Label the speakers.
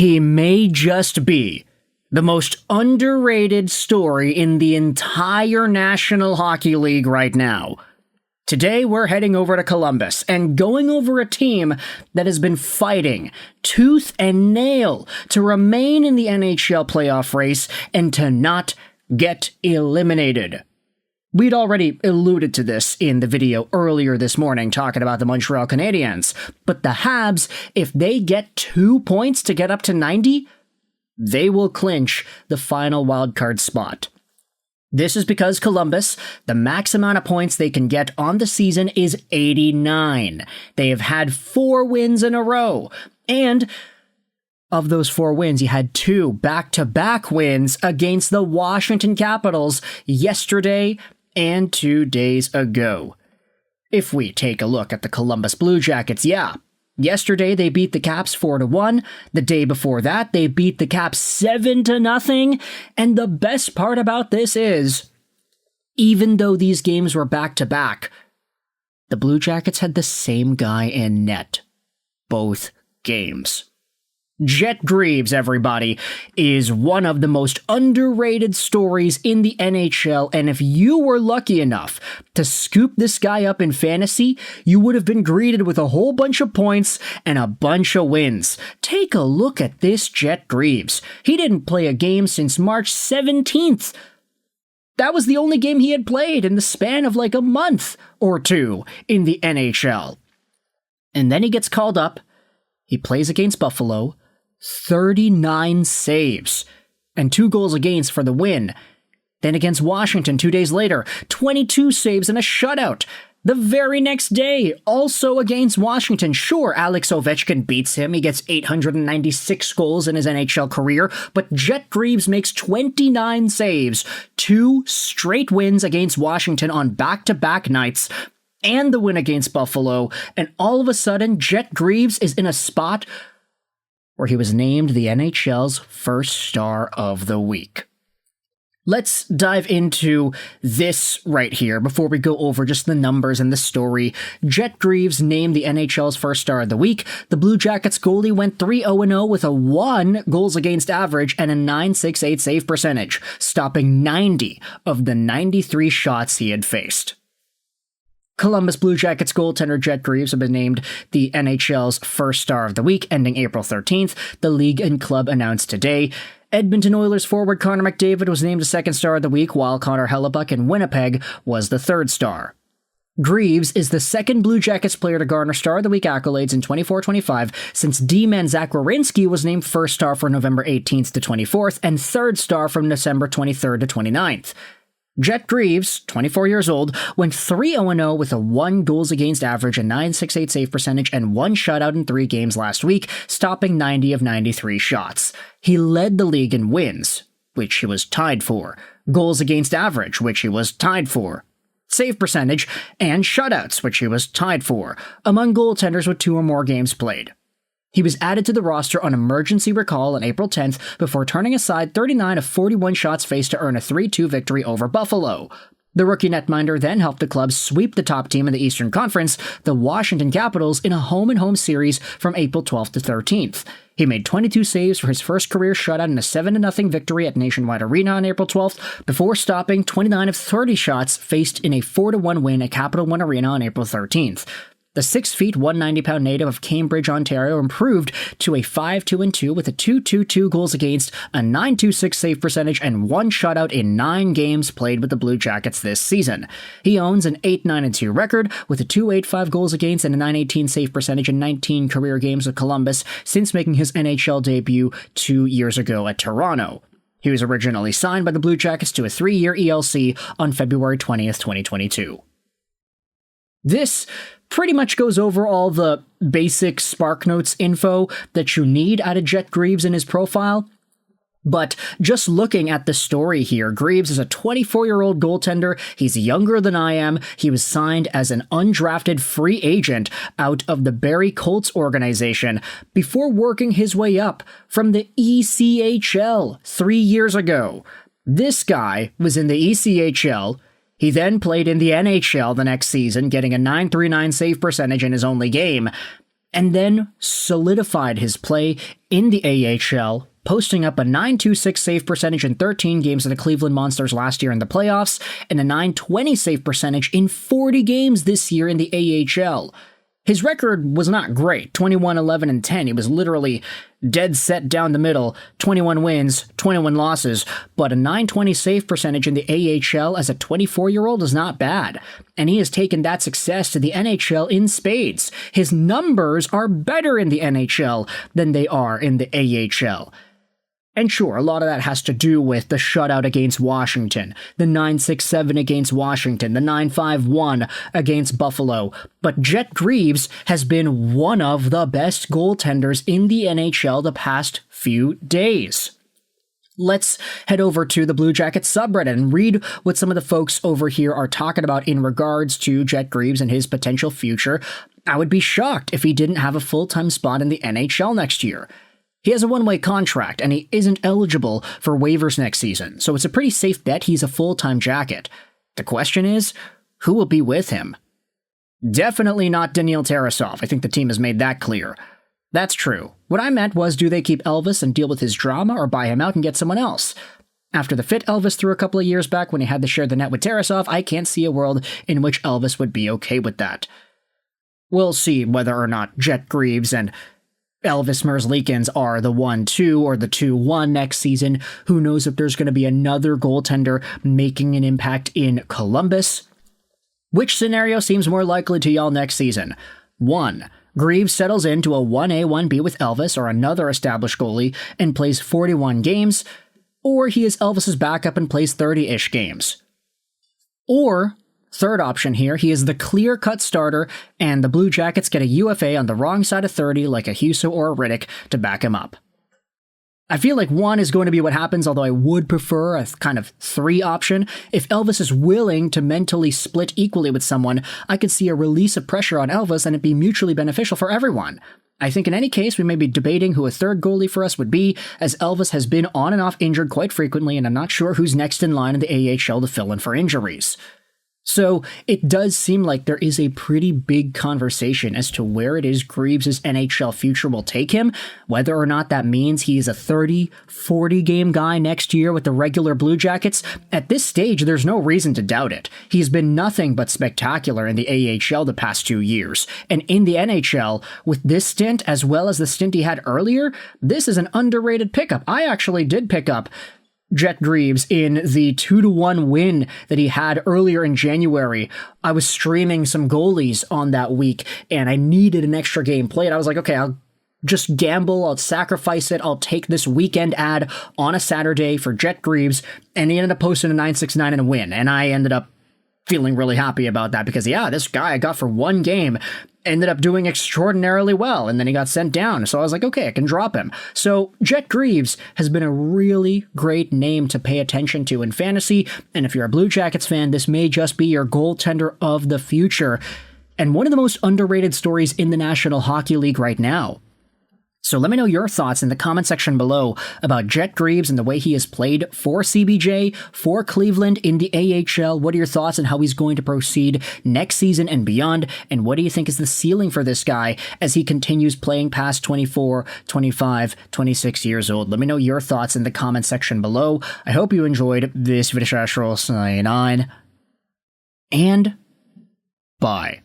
Speaker 1: He may just be the most underrated story in the entire National Hockey League right now. Today, we're heading over to Columbus and going over a team that has been fighting tooth and nail to remain in the NHL playoff race and to not get eliminated. We'd already alluded to this in the video earlier this morning talking about the Montreal Canadiens, but the Habs, if they get 2 points to get up to 90, they will clinch the final wildcard spot. This is because Columbus, the max amount of points they can get on the season is 89. They have had 4 wins in a row, and of those 4 wins, you had 2 back-to-back wins against the Washington Capitals yesterday and 2 days ago. If we take a look at the Columbus Blue Jackets, yesterday they beat the Caps 4-1. The day before that, they beat the Caps 7-0. And the best part about this is, even though these games were back-to-back, the Blue Jackets had the same guy in net both games. Jet Greaves, everybody, is one of the most underrated stories in the NHL, and if you were lucky enough to scoop this guy up in fantasy, you would have been greeted with a whole bunch of points and a bunch of wins. Take a look at this Jet Greaves. He didn't play a game since March 17th. That was the only game he had played in the span of like a month or 2 in the NHL. And then he gets called up, he plays against Buffalo, 39 saves, and 2 goals against for the win. Then against Washington 2 days later, 22 saves and a shutout. The very next day, also against Washington, sure, Alex Ovechkin beats him. He gets 896 goals in his NHL career, but Jet Greaves makes 29 saves, 2 straight wins against Washington on back-to-back nights, and the win against Buffalo, and all of a sudden, Jet Greaves is in a spot where he was named the NHL's first star of the week. Let's dive into this right here before we go over just the numbers and the story. Jet Greaves named the NHL's first star of the week. The Blue Jackets goalie went 3-0-0 with a 1 goals against average and a .968 save percentage, stopping 90 of the 93 shots he had faced. Columbus Blue Jackets goaltender Jet Greaves have been named the NHL's first star of the week, ending April 13th. The league and club announced today. Edmonton Oilers forward Connor McDavid was named the second star of the week, while Connor Hellebuyck in Winnipeg was the third star. Greaves is the second Blue Jackets player to garner Star of the Week accolades in 24-25 since D-man Zach Werenski was named first star for November 18th to 24th and third star from December 23rd to 29th. Jet Greaves, 24 years old, went 3-0-0 with a 1 goals against average, a .968 save percentage, and 1 shutout in 3 games last week, stopping 90 of 93 shots. He led the league in wins, which he was tied for, goals against average, which he was tied for, save percentage, and shutouts, which he was tied for, among goaltenders with 2 or more games played. He was added to the roster on emergency recall on April 10th before turning aside 39 of 41 shots faced to earn a 3-2 victory over Buffalo. The rookie netminder then helped the club sweep the top team in the Eastern Conference, the Washington Capitals, in a home-and-home series from April 12th to 13th. He made 22 saves for his first career shutout in a 7-0 victory at Nationwide Arena on April 12th, before stopping 29 of 30 shots faced in a 4-1 win at Capital One Arena on April 13th. The 6 feet, 190-pound native of Cambridge, Ontario, improved to a 5-2-2 with a 2.22 goals against, a .926 save percentage, and 1 shutout in 9 games played with the Blue Jackets this season. He owns an 8-9-2 record with a 2.85 goals against and a .918 save percentage in 19 career games with Columbus since making his NHL debut 2 years ago at Toronto. He was originally signed by the Blue Jackets to a 3-year ELC on February 20th, 2022. This pretty much goes over all the basic SparkNotes info that you need out of Jet Greaves in his profile. But just looking at the story here, Greaves is a 24-year-old goaltender. He's younger than I am. He was signed as an undrafted free agent out of the Barrie Colts organization before working his way up from the ECHL 3 years ago. This guy was in the ECHL. He then played in the NHL the next season, getting a .939 save percentage in his only game. and then solidified his play in the AHL, posting up a .926 save percentage in 13 games of the Cleveland Monsters last year in the playoffs, and a .920 save percentage in 40 games this year in the AHL. His record was not great, 21, 11, and 10. He was literally dead set down the middle, 21 wins, 21 losses, but a .920 save percentage in the AHL as a 24-year-old is not bad, and he has taken that success to the NHL in spades. His numbers are better in the NHL than they are in the AHL. And sure, a lot of that has to do with the shutout against Washington, the 9-6-7 against Washington, the 9-5-1 against Buffalo. But Jet Greaves has been one of the best goaltenders in the NHL the past few days. Let's head over to the Blue Jackets subreddit and read what some of the folks over here are talking about in regards to Jet Greaves and his potential future. I would be shocked if he didn't have a full-time spot in the NHL next year. He has a one-way contract, and he isn't eligible for waivers next season, so it's a pretty safe bet he's a full-time Jacket. The question is, who will be with him? Definitely not Daniil Tarasov. I think the team has made that clear. That's true. What I meant was, do they keep Elvis and deal with his drama, or buy him out and get someone else? After the fit Elvis threw a couple of years back when he had to share the net with Tarasov, I can't see a world in which Elvis would be okay with that. We'll see whether or not Jet Greaves and Elvis Merzlikins are the 1-2 or the 2-1 next season. Who knows if there's going to be another goaltender making an impact in Columbus? Which scenario seems more likely to y'all next season? 1. Greaves settles into a 1A, 1B with Elvis or another established goalie and plays 41 games, or he is Elvis's backup and plays 30-ish games. Or, third option here, he is the clear-cut starter, and the Blue Jackets get a UFA on the wrong side of 30 like a Husso or a Riddick to back him up. I feel like 1 is going to be what happens, although I would prefer a kind of 3 option. If Elvis is willing to mentally split equally with someone, I could see a release of pressure on Elvis and it be mutually beneficial for everyone. I think in any case, we may be debating who a third goalie for us would be, as Elvis has been on and off injured quite frequently, and I'm not sure who's next in line in the AHL to fill in for injuries. So it does seem like there is a pretty big conversation as to where it is Greaves' NHL future will take him, whether or not that means he is a 30, 40 game guy next year with the regular Blue Jackets. At this stage, there's no reason to doubt it. He's been nothing but spectacular in the AHL the past 2 years. And in the NHL, with this stint as well as the stint he had earlier, this is an underrated pickup. I actually did pick up Jet Greaves in the 2-1 win that he had earlier in January. I was streaming some goalies on that week, and I needed an extra game played. I was like, okay, I'll just gamble, I'll sacrifice it, I'll take this weekend ad on a Saturday for Jet Greaves, and he ended up posting a 969 and a win, and I ended up feeling really happy about that because, yeah, this guy I got for one game ended up doing extraordinarily well, and then he got sent down. So I was like, okay, I can drop him. So Jet Greaves has been a really great name to pay attention to in fantasy, and if you're a Blue Jackets fan, this may just be your goaltender of the future, and one of the most underrated stories in the National Hockey League right now. So let me know your thoughts in the comment section below about Jet Greaves and the way he has played for CBJ, for Cleveland in the AHL. What are your thoughts on how he's going to proceed next season and beyond? And what do you think is the ceiling for this guy as he continues playing past 24, 25, 26 years old? Let me know your thoughts in the comment section below. I hope you enjoyed this video. And bye.